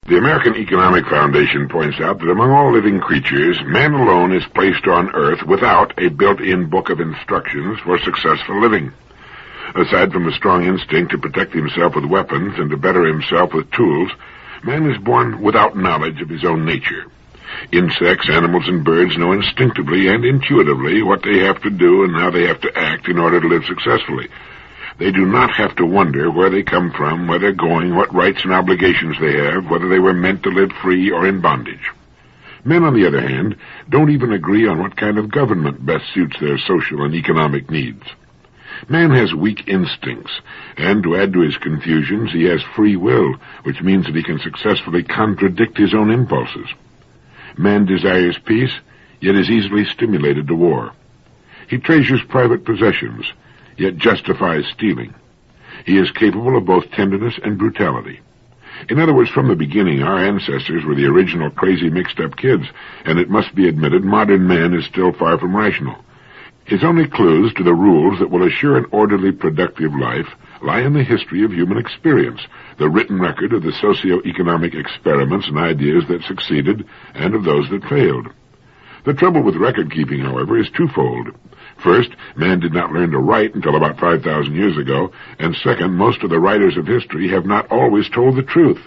The American Economic Foundation points out that among all living creatures, man alone is placed on Earth without a built-in book of instructions for successful living. Aside from a strong instinct to protect himself with weapons and to better himself with tools, man is born without knowledge of his own nature. Insects, animals, and birds know instinctively and intuitively what they have to do and how they have to act in order to live successfully. They do not have to wonder where they come from, where they're going, what rights and obligations they have, whether they were meant to live free or in bondage. Men, on the other hand, don't even agree on what kind of government best suits their social and economic needs. Man has weak instincts, and to add to his confusions, he has free will, which means that he can successfully contradict his own impulses. Man desires peace, yet is easily stimulated to war. He treasures private possessions, yet justifies stealing. He is capable of both tenderness and brutality. In other words, from the beginning, our ancestors were the original crazy mixed-up kids, and it must be admitted modern man is still far from rational. His only clues to the rules that will assure an orderly, productive life lie in the history of human experience, the written record of the socio-economic experiments and ideas that succeeded and of those that failed. The trouble with record-keeping, however, is twofold. First, man did not learn to write until about 5,000 years ago, and second, most of the writers of history have not always told the truth.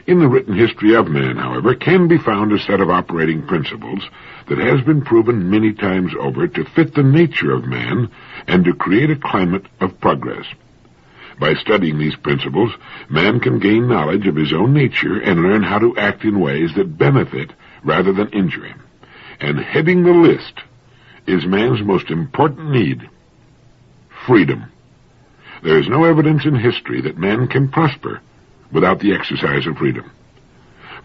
In the written history of man, however, can be found a set of operating principles that has been proven many times over to fit the nature of man and to create a climate of progress. By studying these principles, man can gain knowledge of his own nature and learn how to act in ways that benefit rather than injure him. And heading the list is man's most important need, freedom. There is no evidence in history that man can prosper without the exercise of freedom.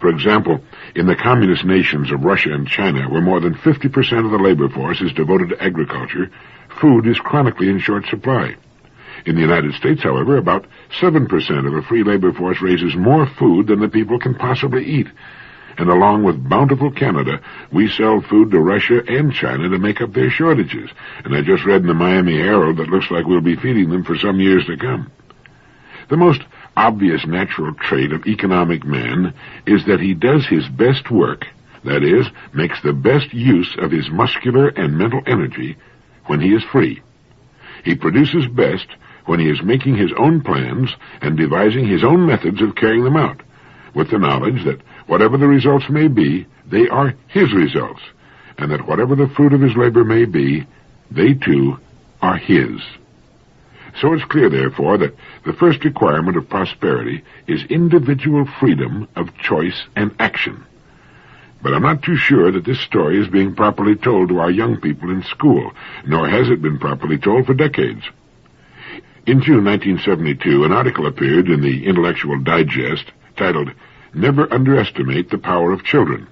For example, in the communist nations of Russia and China, where more than 50% of the labor force is devoted to agriculture, food is chronically in short supply. In the United States, however, about 7% of the free labor force raises more food than the people can possibly eat. And along with bountiful Canada, we sell food to Russia and China to make up their shortages. And I just read in the Miami Herald that looks like we'll be feeding them for some years to come. The most obvious natural trait of economic man is that he does his best work, that is, makes the best use of his muscular and mental energy when he is free. He produces best when he is making his own plans and devising his own methods of carrying them out, with the knowledge that whatever the results may be, they are his results, and that whatever the fruit of his labor may be, they too are his. So it's clear, therefore, that the first requirement of prosperity is individual freedom of choice and action. But I'm not too sure that this story is being properly told to our young people in school, nor has it been properly told for decades. In June 1972, an article appeared in the Intellectual Digest titled, "Never Underestimate the Power of Children."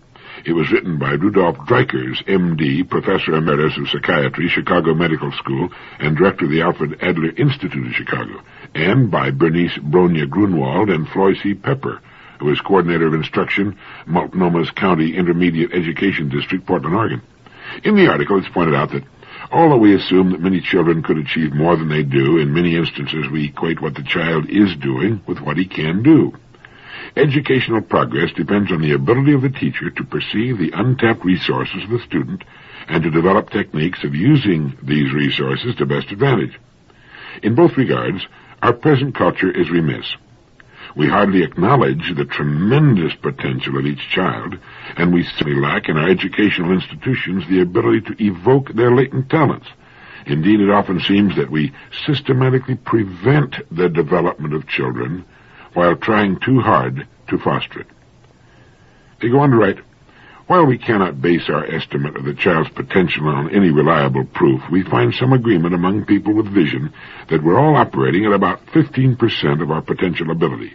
It was written by Rudolf Dreikers, M.D., Professor Emeritus of Psychiatry, Chicago Medical School, and Director of the Alfred Adler Institute of Chicago, and by Bernice Bronya Grunwald and Floy C. Pepper, who is Coordinator of Instruction, Multnoma's County Intermediate Education District, Portland, Oregon. In the article, it's pointed out that although we assume that many children could achieve more than they do, in many instances we equate what the child is doing with what he can do. Educational progress depends on the ability of the teacher to perceive the untapped resources of the student and to develop techniques of using these resources to best advantage. In both regards, our present culture is remiss. We hardly acknowledge the tremendous potential of each child, and we simply lack in our educational institutions the ability to evoke their latent talents. Indeed, it often seems that we systematically prevent the development of children while trying too hard to foster it. They go on to write, while we cannot base our estimate of the child's potential on any reliable proof, we find some agreement among people with vision that we're all operating at about 15% of our potential ability.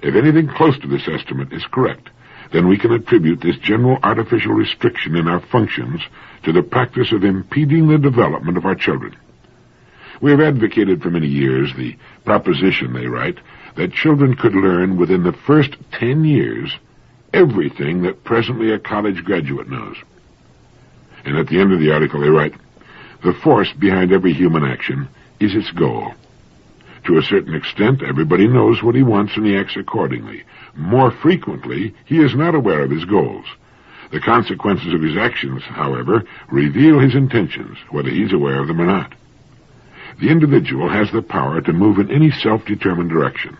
If anything close to this estimate is correct, then we can attribute this general artificial restriction in our functions to the practice of impeding the development of our children. We have advocated for many years the proposition, they write, that children could learn within the first 10 years everything that presently a college graduate knows. And at the end of the article they write, the force behind every human action is its goal. To a certain extent, everybody knows what he wants and he acts accordingly. More frequently, he is not aware of his goals. The consequences of his actions, however, reveal his intentions, whether he's aware of them or not. The individual has the power to move in any self-determined direction.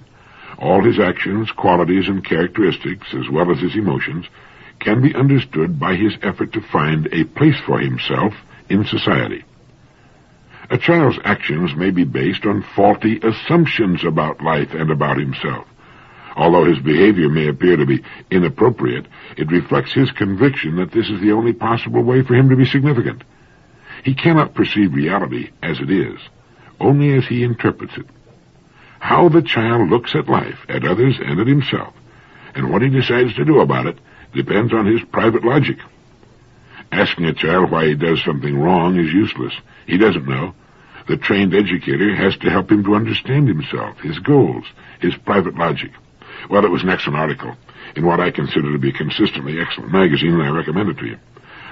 All his actions, qualities, and characteristics, as well as his emotions, can be understood by his effort to find a place for himself in society. A child's actions may be based on faulty assumptions about life and about himself. Although his behavior may appear to be inappropriate, it reflects his conviction that this is the only possible way for him to be significant. He cannot perceive reality as it is, only as he interprets it. How the child looks at life, at others, and at himself, and what he decides to do about it, depends on his private logic. Asking a child why he does something wrong is useless. He doesn't know. The trained educator has to help him to understand himself, his goals, his private logic. Well, it was an excellent article in what I consider to be a consistently excellent magazine, and I recommend it to you.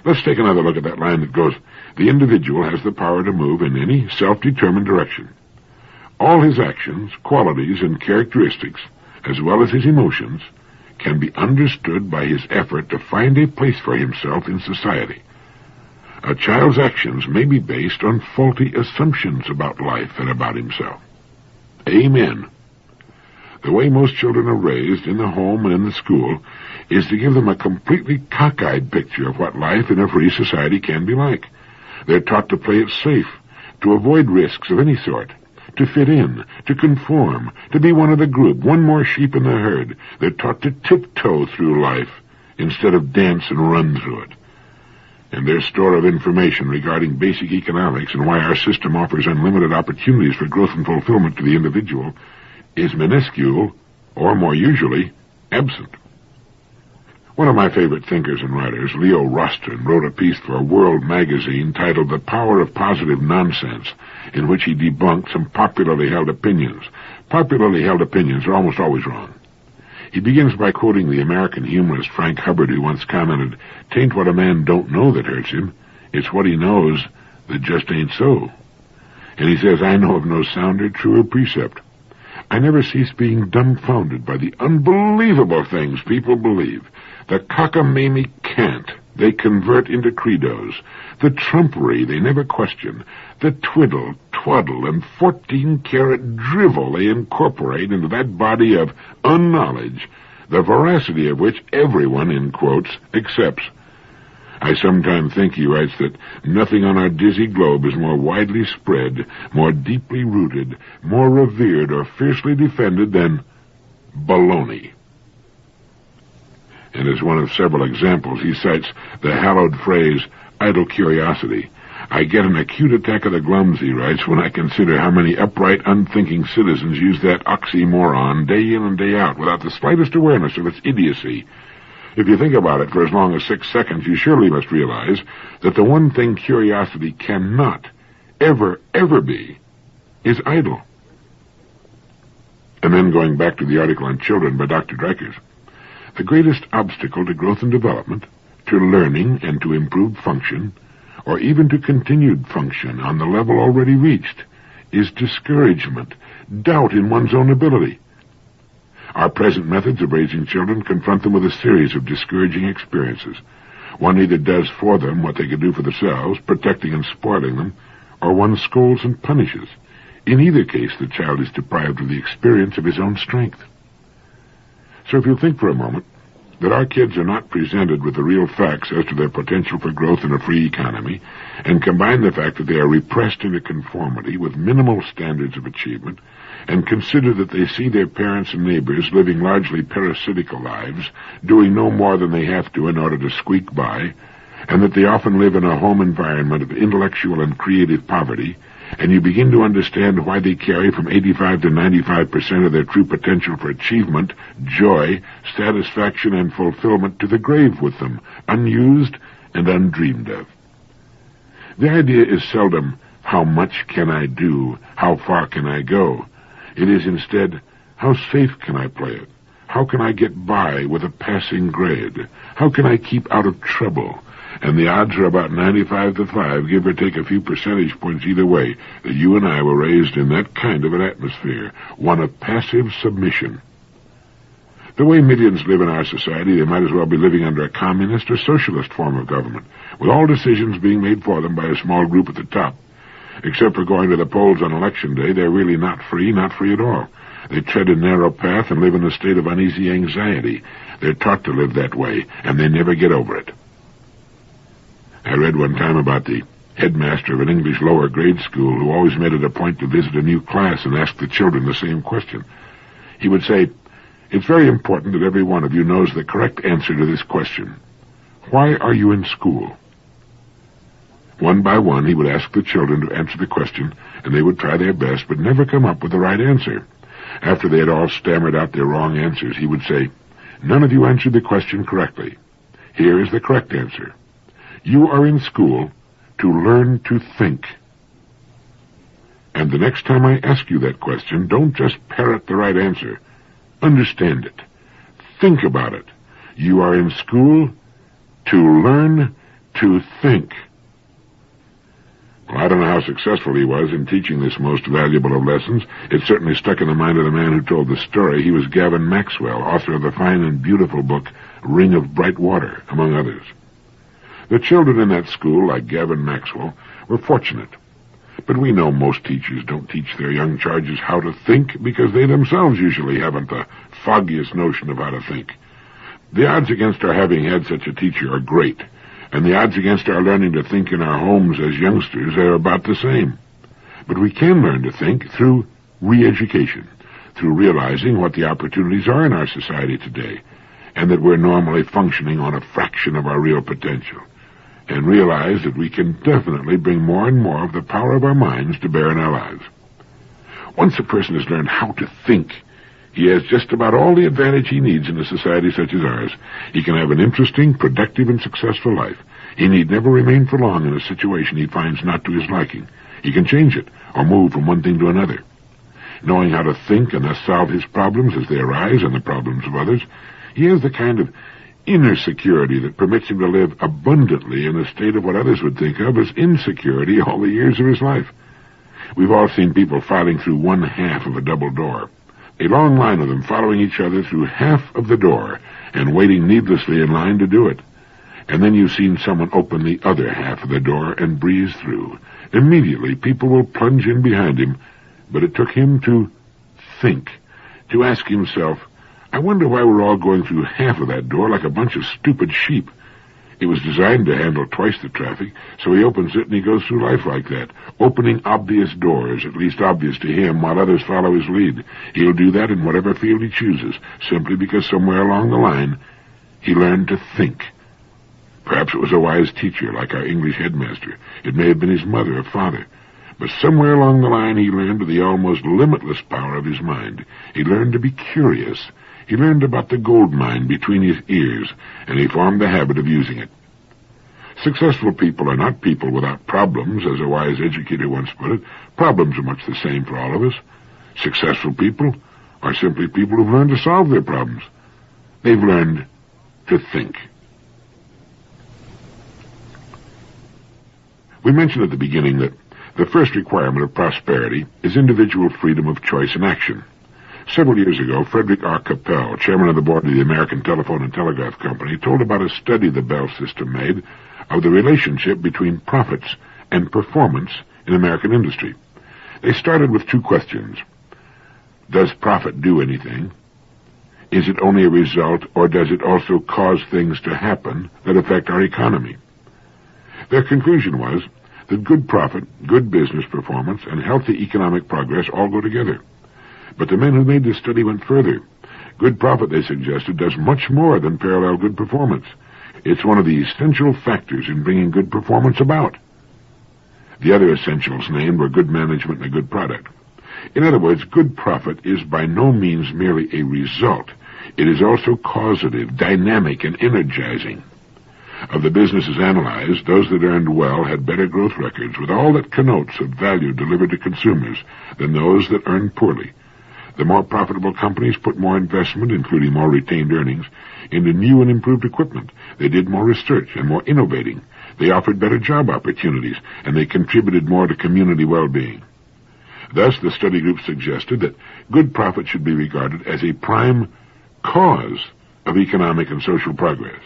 Let's take another look at that line that goes, "The individual has the power to move in any self-determined direction. All his actions, qualities, and characteristics, as well as his emotions, can be understood by his effort to find a place for himself in society." A child's actions may be based on faulty assumptions about life and about himself. Amen. The way most children are raised in the home and in the school is to give them a completely cockeyed picture of what life in a free society can be like. They're taught to play it safe, to avoid risks of any sort, to fit in, to conform, to be one of the group, one more sheep in the herd. They're taught to tiptoe through life instead of dance and run through it. And their store of information regarding basic economics and why our system offers unlimited opportunities for growth and fulfillment to the individual is minuscule, or more usually, absent. One of my favorite thinkers and writers, Leo Roston, wrote a piece for World magazine titled "The Power of Positive Nonsense," in which he debunked some popularly held opinions. Popularly held opinions are almost always wrong. He begins by quoting the American humorist Frank Hubbard, who once commented, "'Tain't what a man don't know that hurts him, it's what he knows that just ain't so." And he says, "I know of no sounder, truer precept. I never cease being dumbfounded by the unbelievable things people believe. The cockamamie cant they convert into credos, the trumpery they never question, the twiddle, twaddle, and 14-karat drivel they incorporate into that body of unknowledge, the veracity of which everyone, in quotes, accepts. I sometimes think," he writes, "that nothing on our dizzy globe is more widely spread, more deeply rooted, more revered or fiercely defended than baloney." And as one of several examples, he cites the hallowed phrase, idle curiosity. "I get an acute attack of the glums," he writes, "when I consider how many upright, unthinking citizens use that oxymoron day in and day out without the slightest awareness of its idiocy. If you think about it for as long as 6 seconds, you surely must realize that the one thing curiosity cannot, ever, ever be, is idle." And then going back to the article on children by Dr. Dreikers, "The greatest obstacle to growth and development, to learning and to improved function, or even to continued function on the level already reached, is discouragement, doubt in one's own ability. Our present methods of raising children confront them with a series of discouraging experiences. One either does for them what they could do for themselves, protecting and spoiling them, or one scolds and punishes. In either case, the child is deprived of the experience of his own strength." So if you think for a moment that our kids are not presented with the real facts as to their potential for growth in a free economy, and combine the fact that they are repressed into conformity with minimal standards of achievement, and consider that they see their parents and neighbors living largely parasitical lives, doing no more than they have to in order to squeak by, and that they often live in a home environment of intellectual and creative poverty, and you begin to understand why they carry from 85 to 95% of their true potential for achievement, joy, satisfaction, and fulfillment to the grave with them, unused and undreamed of. The idea is seldom, how much can I do, how far can I go? It is instead, how safe can I play it? How can I get by with a passing grade? How can I keep out of trouble? and the odds are about 95 to 5, give or take a few percentage points either way, that you and I were raised in that kind of an atmosphere, one of passive submission. The way millions live in our society, they might as well be living under a communist or socialist form of government, with all decisions being made for them by a small group at the top. Except for going to the polls on election day, they're really not free at all. They tread a narrow path and live in a state of uneasy anxiety. They're taught to live that way, and they never get over it. I read one time about the headmaster of an English lower grade school who always made it a point to visit a new class and ask the children the same question. He would say, "It's very important that every one of you knows the correct answer to this question. Why are you in school?" One by one, he would ask the children to answer the question, and they would try their best, but never come up with the right answer. After they had all stammered out their wrong answers, he would say, "None of you answered the question correctly. Here is the correct answer. You are in school to learn to think. And the next time I ask you that question, don't just parrot the right answer. Understand it. Think about it. You are in school to learn to think." Well, I don't know how successful he was in teaching this most valuable of lessons. It certainly stuck in the mind of the man who told the story. He was Gavin Maxwell, author of the fine and beautiful book Ring of Bright Water, among others. The children in that school, like Gavin Maxwell, were fortunate. But we know most teachers don't teach their young charges how to think because they themselves usually haven't the foggiest notion of how to think. The odds against our having had such a teacher are great, and the odds against our learning to think in our homes as youngsters are about the same. But we can learn to think through re-education, through realizing what the opportunities are in our society today, and that we're normally functioning on a fraction of our real potential, and realize that we can definitely bring more and more of the power of our minds to bear in our lives. Once a person has learned how to think, he has just about all the advantage he needs in a society such as ours. He can have an interesting, productive, and successful life. He need never remain for long in a situation he finds not to his liking. He can change it, or move from one thing to another. Knowing how to think and thus solve his problems as they arise and the problems of others, he has the kind of inner security that permits him to live abundantly in a state of what others would think of as insecurity all the years of his life. We've all seen people filing through one half of a double door. A long line of them following each other through half of the door and waiting needlessly in line to do it. And then you've seen someone open the other half of the door and breeze through. Immediately, people will plunge in behind him, but it took him to think, to ask himself, "I wonder why we're all going through half of that door like a bunch of stupid sheep." It was designed to handle twice the traffic, so he opens it and he goes through life like that, opening obvious doors, at least obvious to him, while others follow his lead. He'll do that in whatever field he chooses, simply because somewhere along the line he learned to think. Perhaps it was a wise teacher, like our English headmaster. It may have been his mother or father. But somewhere along the line he learned of the almost limitless power of his mind. He learned to be curious. He learned about the gold mine between his ears, and he formed the habit of using it. Successful people are not people without problems, as a wise educator once put it. Problems are much the same for all of us. Successful people are simply people who've learned to solve their problems. They've learned to think. We mentioned at the beginning that the first requirement of prosperity is individual freedom of choice and action. Several years ago, Frederick R. Capel, chairman of the board of the American Telephone and Telegraph Company, told about a study the Bell system made of the relationship between profits and performance in American industry. They started with two questions. Does profit do anything? Is it only a result, or does it also cause things to happen that affect our economy? Their conclusion was that good profit, good business performance, and healthy economic progress all go together. But the men who made this study went further. Good profit, they suggested, does much more than parallel good performance. It's one of the essential factors in bringing good performance about. The other essentials named were good management and a good product. In other words, good profit is by no means merely a result. It is also causative, dynamic, and energizing. Of the businesses analyzed, those that earned well had better growth records, with all that connotes of value delivered to consumers, than those that earned poorly. The more profitable companies put more investment, including more retained earnings, into new and improved equipment. They did more research and more innovating. They offered better job opportunities, and they contributed more to community well-being. Thus, the study group suggested that good profit should be regarded as a prime cause of economic and social progress.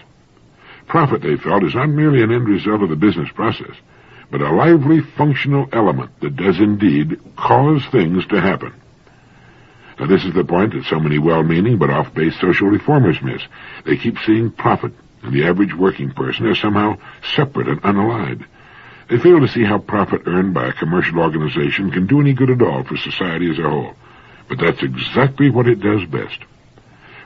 Profit, they felt, is not merely an end result of the business process, but a lively, functional element that does indeed cause things to happen. Now, this is the point that so many well-meaning but off-base social reformers miss. They keep seeing profit and the average working person as somehow separate and unallied. They fail to see how profit earned by a commercial organization can do any good at all for society as a whole. But that's exactly what it does best.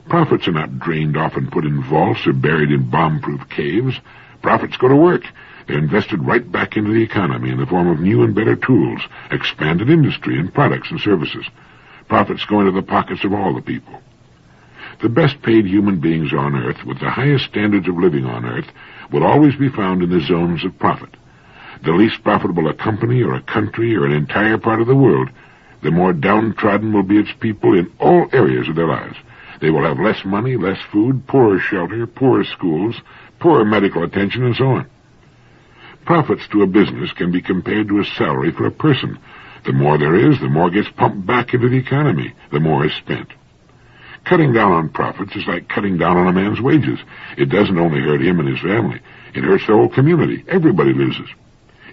Profits are not drained off and put in vaults or buried in bomb-proof caves. Profits go to work. They're invested right back into the economy in the form of new and better tools, expanded industry and products and services. Profits go into the pockets of all the people. The best-paid human beings on Earth, with the highest standards of living on Earth, will always be found in the zones of profit. The least profitable a company or a country or an entire part of the world, the more downtrodden will be its people in all areas of their lives. They will have less money, less food, poorer shelter, poorer schools, poorer medical attention, and so on. Profits to a business can be compared to a salary for a person. The more there is, the more gets pumped back into the economy, the more is spent. Cutting down on profits is like cutting down on a man's wages. It doesn't only hurt him and his family. It hurts the whole community. Everybody loses.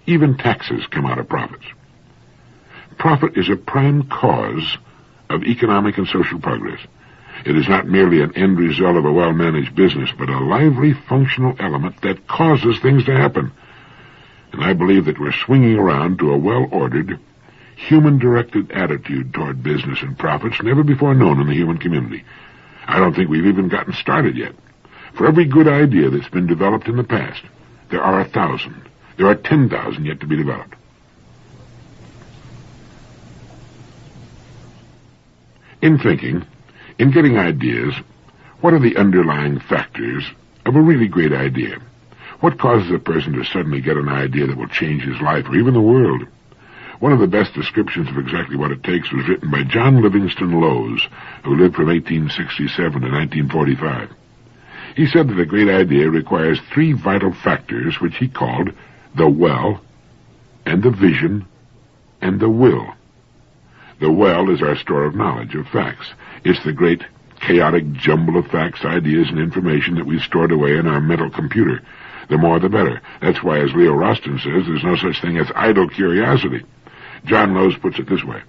Even taxes come out of profits. Profit is a prime cause of economic and social progress. It is not merely an end result of a well-managed business, but a lively, functional element that causes things to happen. And I believe that we're swinging around to a well-ordered, human-directed attitude toward business and profits never before known in the human community. I don't think we've even gotten started yet. For every good idea that's been developed in the past, there are 1,000. There are 10,000 yet to be developed. In thinking, in getting ideas, what are the underlying factors of a really great idea? What causes a person to suddenly get an idea that will change his life or even the world? One of the best descriptions of exactly what it takes was written by John Livingston Lowes, who lived from 1867 to 1945. He said that a great idea requires 3 vital factors which he called the well, and the vision, and the will. The well is our store of knowledge, of facts. It's the great chaotic jumble of facts, ideas, and information that we've stored away in our mental computer. The more the better. That's why, as Leo Roston says, there's no such thing as idle curiosity. John Lowes puts it this way.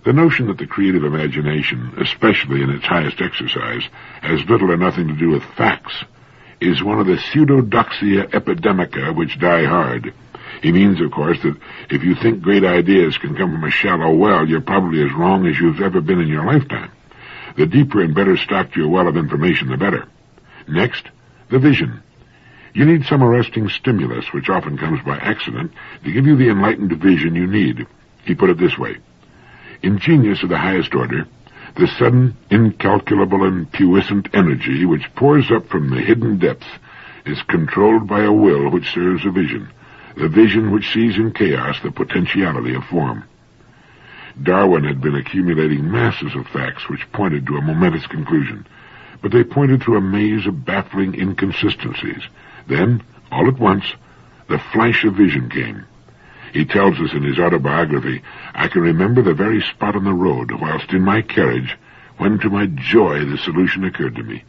The notion that the creative imagination, especially in its highest exercise, has little or nothing to do with facts is one of the pseudodoxia epidemica which die hard. He means, of course, that if you think great ideas can come from a shallow well, you're probably as wrong as you've ever been in your lifetime. The deeper and better stocked your well of information, the better. Next, the vision. You need some arresting stimulus, which often comes by accident, to give you the enlightened vision you need. He put it this way. In genius of the highest order, the sudden, incalculable, and puissant energy which pours up from the hidden depths is controlled by a will which serves a vision, the vision which sees in chaos the potentiality of form. Darwin had been accumulating masses of facts which pointed to a momentous conclusion, but they pointed through a maze of baffling inconsistencies. Then, all at once, the flash of vision came. He tells us in his autobiography, I can remember the very spot on the road, whilst in my carriage, when to my joy the solution occurred to me.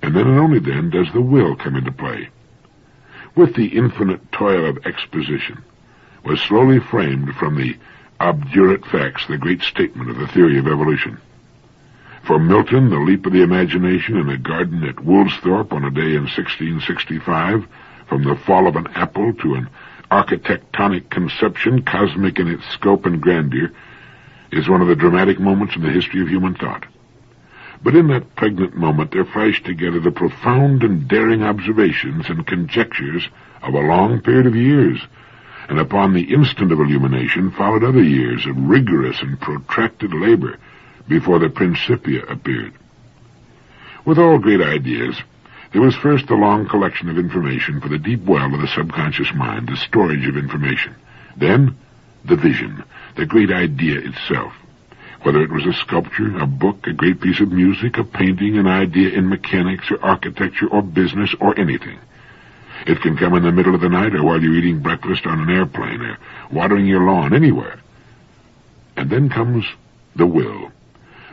And then and only then does the will come into play. With the infinite toil of exposition, was slowly framed from the obdurate facts the great statement of the theory of evolution. For Milton, the leap of the imagination in a garden at Woolsthorpe on a day in 1665, from the fall of an apple to an architectonic conception cosmic in its scope and grandeur, is one of the dramatic moments in the history of human thought. But in that pregnant moment there flashed together the profound and daring observations and conjectures of a long period of years, and upon the instant of illumination followed other years of rigorous and protracted labor before the Principia appeared. With all great ideas, there was first the long collection of information for the deep well of the subconscious mind, the storage of information. Then, the vision, the great idea itself. whether it was a sculpture, a book, a great piece of music, a painting, an idea in mechanics or architecture or business or anything. It can come in the middle of the night or while you're eating breakfast on an airplane or watering your lawn, anywhere. And then comes the will,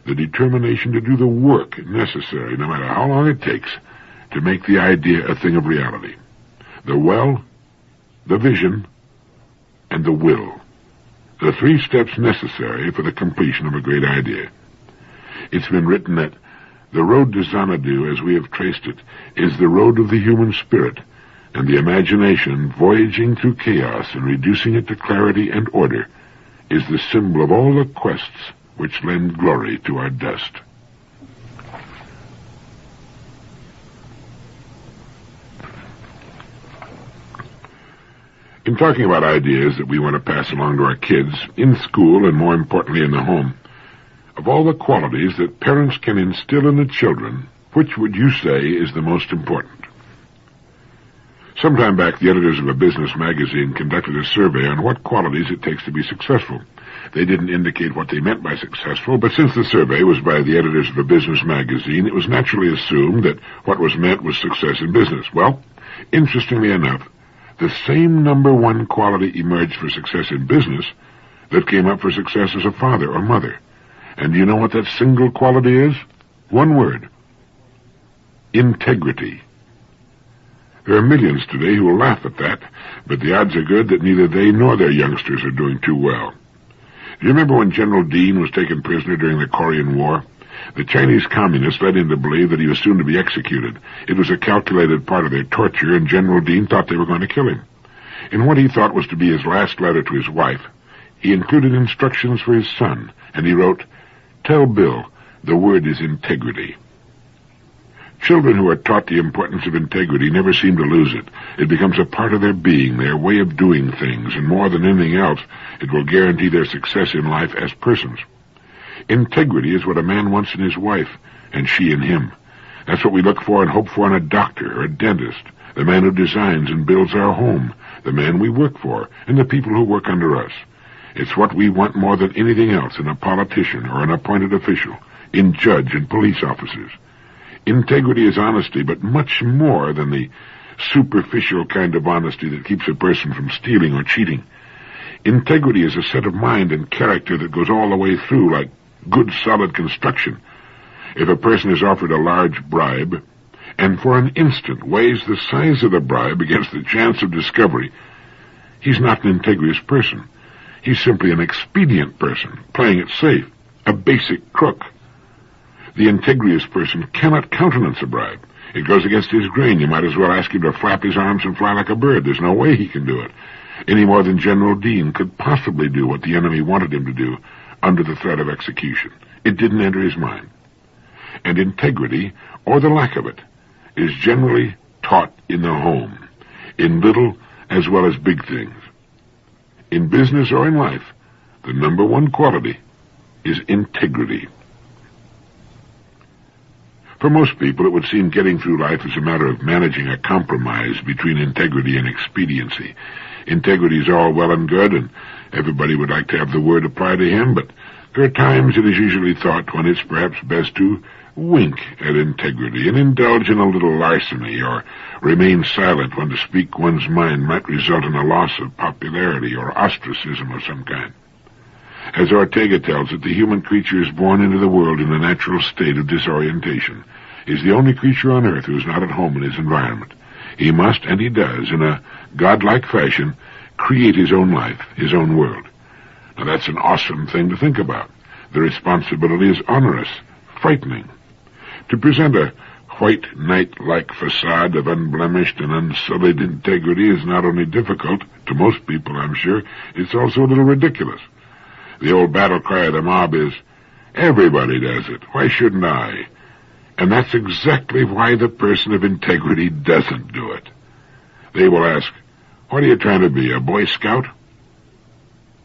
the determination to do the work necessary, no matter how long it takes, to make the idea a thing of reality. The well, the vision, and the will. The 3 steps necessary for the completion of a great idea. It's been written that the road to Xanadu, as we have traced it, is the road of the human spirit, and the imagination, voyaging through chaos and reducing it to clarity and order, is the symbol of all the quests which lend glory to our dust. In talking about ideas that we want to pass along to our kids, in school and more importantly in the home, of all the qualities that parents can instill in the children, which would you say is the most important? Sometime back, the editors of a business magazine conducted a survey on what qualities it takes to be successful. They didn't indicate what they meant by successful, but since the survey was by the editors of a business magazine, it was naturally assumed that what was meant was success in business. Well, interestingly enough, the same number 1 quality emerged for success in business that came up for success as a father or mother. And do you know what that single quality is? 1 word. Integrity. There are millions today who will laugh at that, but the odds are good that neither they nor their youngsters are doing too well. Do you remember when General Dean was taken prisoner during the Korean War? The Chinese communists led him to believe that he was soon to be executed. It was a calculated part of their torture, and General Dean thought they were going to kill him. In what he thought was to be his last letter to his wife, he included instructions for his son, and he wrote, "Tell Bill, the word is integrity." Children who are taught the importance of integrity never seem to lose it. It becomes a part of their being, their way of doing things, and more than anything else, it will guarantee their success in life as persons. Integrity is what a man wants in his wife, and she in him. That's what we look for and hope for in a doctor or a dentist, the man who designs and builds our home, the man we work for, and the people who work under us. It's what we want more than anything else in a politician or an appointed official, in judge and police officers. Integrity is honesty, but much more than the superficial kind of honesty that keeps a person from stealing or cheating. Integrity is a set of mind and character that goes all the way through, like good, solid construction. If a person is offered a large bribe, and for an instant weighs the size of the bribe against the chance of discovery, he's not an integrous person. He's simply an expedient person, playing it safe, a basic crook. The integrous person cannot countenance a bribe. It goes against his grain. You might as well ask him to flap his arms and fly like a bird. There's no way he can do it, any more than General Dean could possibly do what the enemy wanted him to do under the threat of execution. It didn't enter his mind. And integrity, or the lack of it, is generally taught in the home, in little as well as big things. In business or in life, the number 1 quality is integrity. For most people, it would seem getting through life is a matter of managing a compromise between integrity and expediency. Integrity is all well and good, and everybody would like to have the word apply to him, but there are times it is usually thought when it's perhaps best to wink at integrity and indulge in a little larceny, or remain silent when to speak one's mind might result in a loss of popularity or ostracism of some kind. As Ortega tells it, the human creature is born into the world in a natural state of disorientation. He is the only creature on earth who is not at home in his environment. He must, and he does, in a godlike fashion, create his own life, his own world. Now that's an awesome thing to think about. The responsibility is onerous, frightening. To present a white knight-like facade of unblemished and unsullied integrity is not only difficult, to most people I'm sure, it's also a little ridiculous. The old battle cry of the mob is, "Everybody does it. Why shouldn't I?" And that's exactly why the person of integrity doesn't do it. They will ask, "What are you trying to be, a Boy Scout?"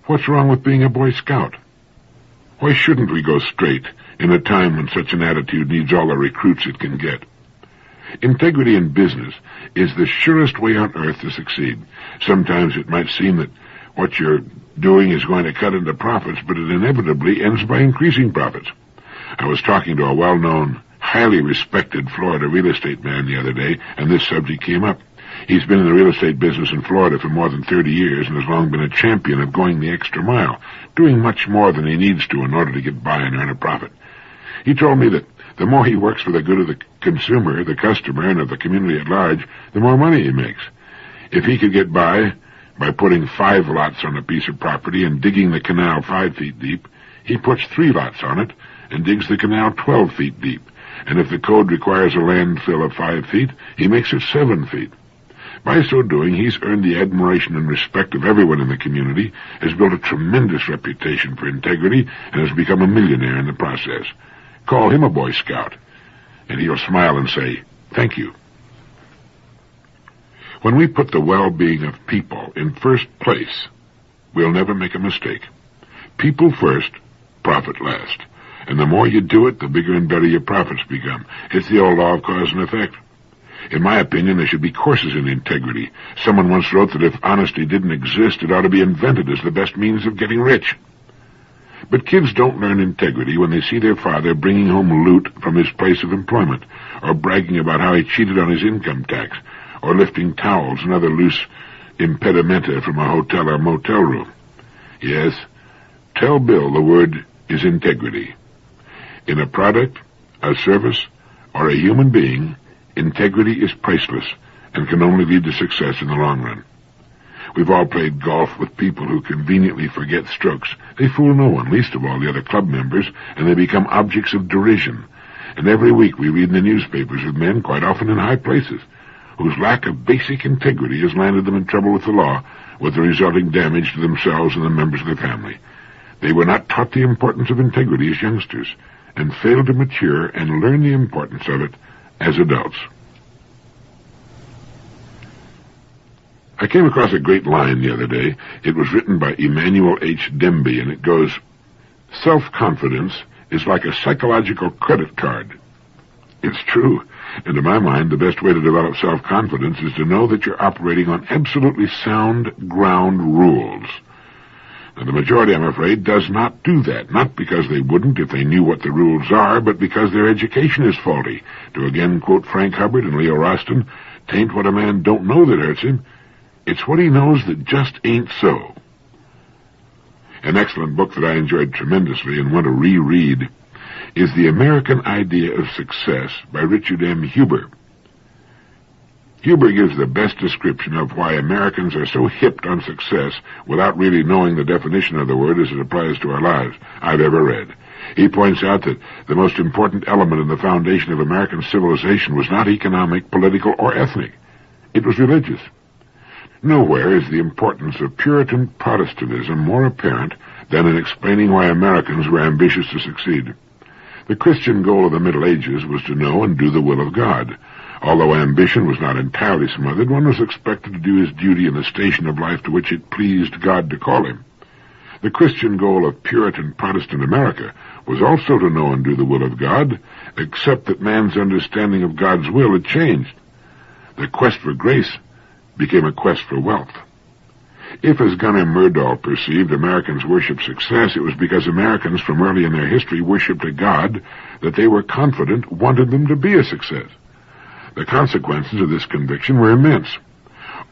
What's wrong with being a Boy Scout? Why shouldn't we go straight in a time when such an attitude needs all the recruits it can get? Integrity in business is the surest way on earth to succeed. Sometimes it might seem that What you're doing is going to cut into profits, but it inevitably ends by increasing profits. I was talking to a well-known, highly respected Florida real estate man the other day, and this subject came up. He's been in the real estate business in Florida for more than 30 years and has long been a champion of going the extra mile, doing much more than he needs to in order to get by and earn a profit. He told me that the more he works for the good of the consumer, the customer, and of the community at large, the more money he makes. If he could get by putting 5 lots on a piece of property and digging the canal 5 feet deep, he puts 3 lots on it and digs the canal 12 feet deep. And if the code requires a landfill of 5 feet, he makes it 7 feet. By so doing, he's earned the admiration and respect of everyone in the community, has built a tremendous reputation for integrity, and has become a millionaire in the process. Call him a Boy Scout, and he'll smile and say, "Thank you." When we put the well-being of people in first place, we'll never make a mistake. People first, profit last. And the more you do it, the bigger and better your profits become. It's the old law of cause and effect. In my opinion, there should be courses in integrity. Someone once wrote that if honesty didn't exist, it ought to be invented as the best means of getting rich. But kids don't learn integrity when they see their father bringing home loot from his place of employment, or bragging about how he cheated on his income tax, or lifting towels and other loose impedimenta from a hotel or motel room. Yes, tell Bill the word is integrity. In a product, a service, or a human being, integrity is priceless and can only lead to success in the long run. We've all played golf with people who conveniently forget strokes. They fool no one, least of all the other club members, and they become objects of derision. And every week we read in the newspapers of men, quite often in high places, whose lack of basic integrity has landed them in trouble with the law, with the resulting damage to themselves and the members of their family. They were not taught the importance of integrity as youngsters, and failed to mature and learn the importance of it as adults. I came across a great line the other day. It was written by Emanuel H. Demby, and it goes, "Self-confidence is like a psychological credit card." It's true, and to my mind, the best way to develop self-confidence is to know that you're operating on absolutely sound ground rules. Now, the majority, I'm afraid, does not do that, not because they wouldn't if they knew what the rules are, but because their education is faulty. To again quote Frank Hubbard and Leo Roston, "'Tain't what a man don't know that hurts him, it's what he knows that just ain't so." An excellent book that I enjoyed tremendously and want to reread is The American Idea of Success by Richard M. Huber. Huber gives the best description of why Americans are so hipped on success without really knowing the definition of the word as it applies to our lives I've ever read. He points out that the most important element in the foundation of American civilization was not economic, political, or ethnic. It was religious. Nowhere is the importance of Puritan Protestantism more apparent than in explaining why Americans were ambitious to succeed. The Christian goal of the Middle Ages was to know and do the will of God. Although ambition was not entirely smothered, one was expected to do his duty in the station of life to which it pleased God to call him. The Christian goal of Puritan Protestant America was also to know and do the will of God, except that man's understanding of God's will had changed. The quest for grace became a quest for wealth. If, as Gunnar Myrdal perceived, Americans worshipped success, it was because Americans from early in their history worshipped a God that they were confident wanted them to be a success. The consequences of this conviction were immense.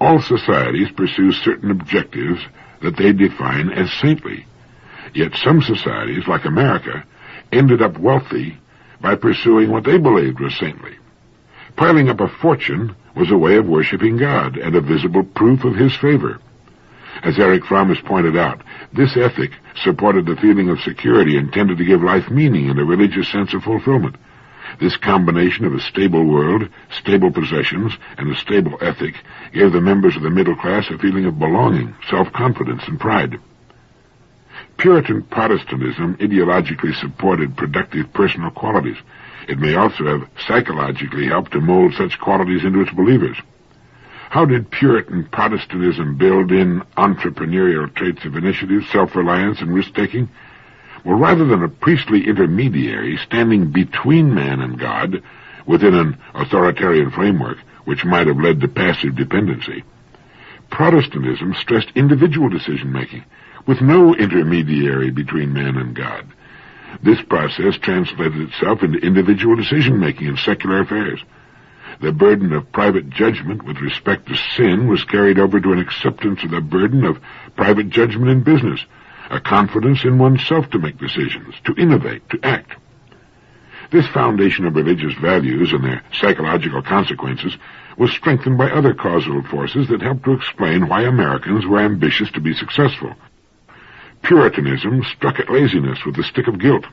All societies pursue certain objectives that they define as saintly. Yet some societies, like America, ended up wealthy by pursuing what they believed was saintly. Piling up a fortune was a way of worshiping God and a visible proof of his favor. As Erich Fromm has pointed out, this ethic supported the feeling of security and tended to give life meaning and a religious sense of fulfillment. This combination of a stable world, stable possessions, and a stable ethic gave the members of the middle class a feeling of belonging, self-confidence, and pride. Puritan Protestantism ideologically supported productive personal qualities. It may also have psychologically helped to mold such qualities into its believers. How did Puritan Protestantism build in entrepreneurial traits of initiative, self-reliance, and risk-taking? Well, rather than a priestly intermediary standing between man and God within an authoritarian framework, which might have led to passive dependency, Protestantism stressed individual decision-making, with no intermediary between man and God. This process translated itself into individual decision-making in secular affairs. The burden of private judgment with respect to sin was carried over to an acceptance of the burden of private judgment in business, a confidence in oneself to make decisions, to innovate, to act. This foundation of religious values and their psychological consequences was strengthened by other causal forces that helped to explain why Americans were ambitious to be successful. Puritanism struck at laziness with the stick of guilt.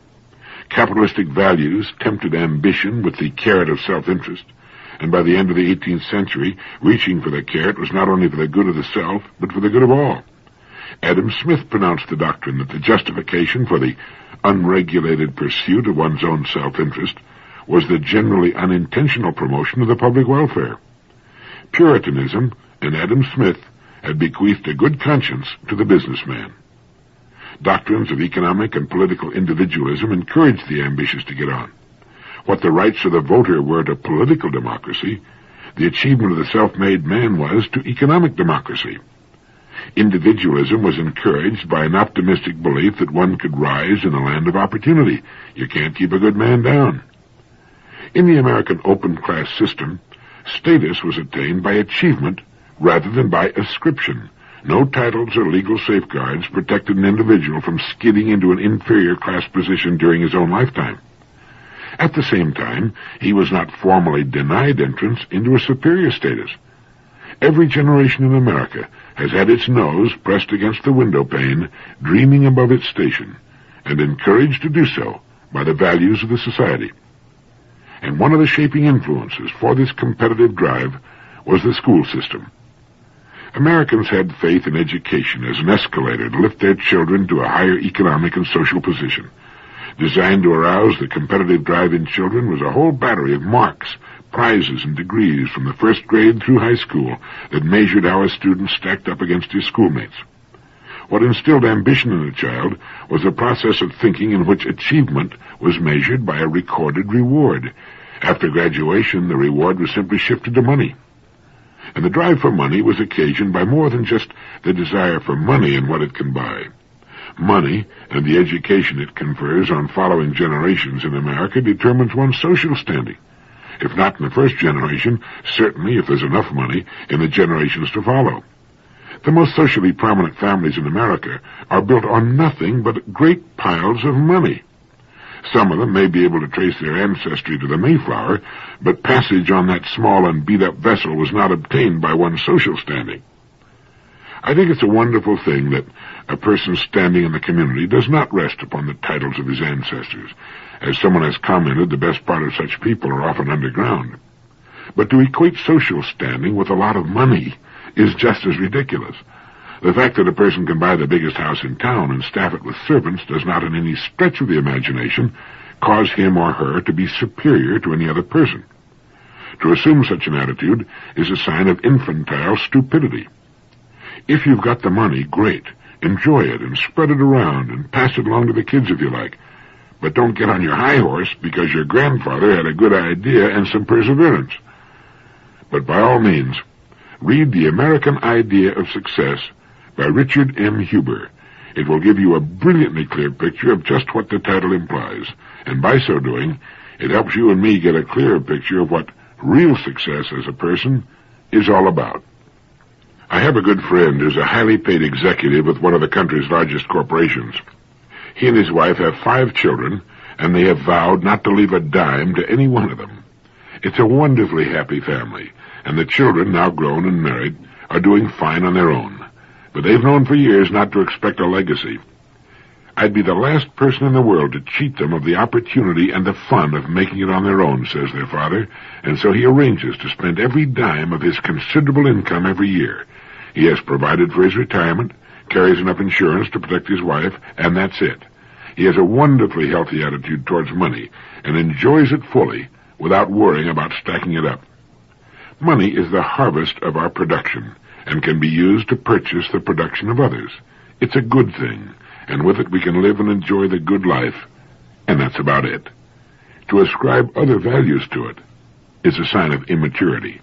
Capitalistic values tempted ambition with the carrot of self-interest, and by the end of the 18th century, reaching for the carrot was not only for the good of the self, but for the good of all. Adam Smith pronounced the doctrine that the justification for the unregulated pursuit of one's own self-interest was the generally unintentional promotion of the public welfare. Puritanism and Adam Smith had bequeathed a good conscience to the businessman. Doctrines of economic and political individualism encouraged the ambitious to get on. What the rights of the voter were to political democracy, the achievement of the self-made man was to economic democracy. Individualism was encouraged by an optimistic belief that one could rise in a land of opportunity. You can't keep a good man down. In the American open-class system, status was attained by achievement rather than by ascription. No titles or legal safeguards protected an individual from skidding into an inferior class position during his own lifetime. At the same time, he was not formally denied entrance into a superior status. Every generation in America has had its nose pressed against the window pane, dreaming above its station, and encouraged to do so by the values of the society. And one of the shaping influences for this competitive drive was the school system. Americans had faith in education as an escalator to lift their children to a higher economic and social position. Designed to arouse the competitive drive in children was a whole battery of marks, prizes, and degrees from the first grade through high school that measured how a student stacked up against his schoolmates. What instilled ambition in a child was a process of thinking in which achievement was measured by a recorded reward. After graduation, the reward was simply shifted to money. And the drive for money was occasioned by more than just the desire for money and what it can buy. Money and the education it confers on following generations in America determines one's social standing. If not in the first generation, certainly, if there's enough money, in the generations to follow. The most socially prominent families in America are built on nothing but great piles of money. Some of them may be able to trace their ancestry to the Mayflower, but passage on that small and beat-up vessel was not obtained by one's social standing. I think it's a wonderful thing that a person's standing in the community does not rest upon the titles of his ancestors. As someone has commented, the best part of such people are often underground. But to equate social standing with a lot of money is just as ridiculous. The fact that a person can buy the biggest house in town and staff it with servants does not in any stretch of the imagination cause him or her to be superior to any other person. To assume such an attitude is a sign of infantile stupidity. If you've got the money, great. Enjoy it and spread it around and pass it along to the kids if you like. But don't get on your high horse because your grandfather had a good idea and some perseverance. But by all means, read The American Idea of Success by Richard M. Huber. It will give you a brilliantly clear picture of just what the title implies, and by so doing, it helps you and me get a clearer picture of what real success as a person is all about. I have a good friend who's a highly paid executive with one of the country's largest corporations. He and his wife have 5 children, and they have vowed not to leave a dime to any one of them. It's a wonderfully happy family, and the children, now grown and married, are doing fine on their own. But they've known for years not to expect a legacy. I'd be the last person in the world to cheat them of the opportunity and the fun of making it on their own, says their father, and so he arranges to spend every dime of his considerable income every year. He has provided for his retirement, carries enough insurance to protect his wife, and that's it. He has a wonderfully healthy attitude towards money and enjoys it fully without worrying about stacking it up. Money is the harvest of our production and can be used to purchase the production of others. It's a good thing, and with it we can live and enjoy the good life, and that's about it. To ascribe other values to it is a sign of immaturity.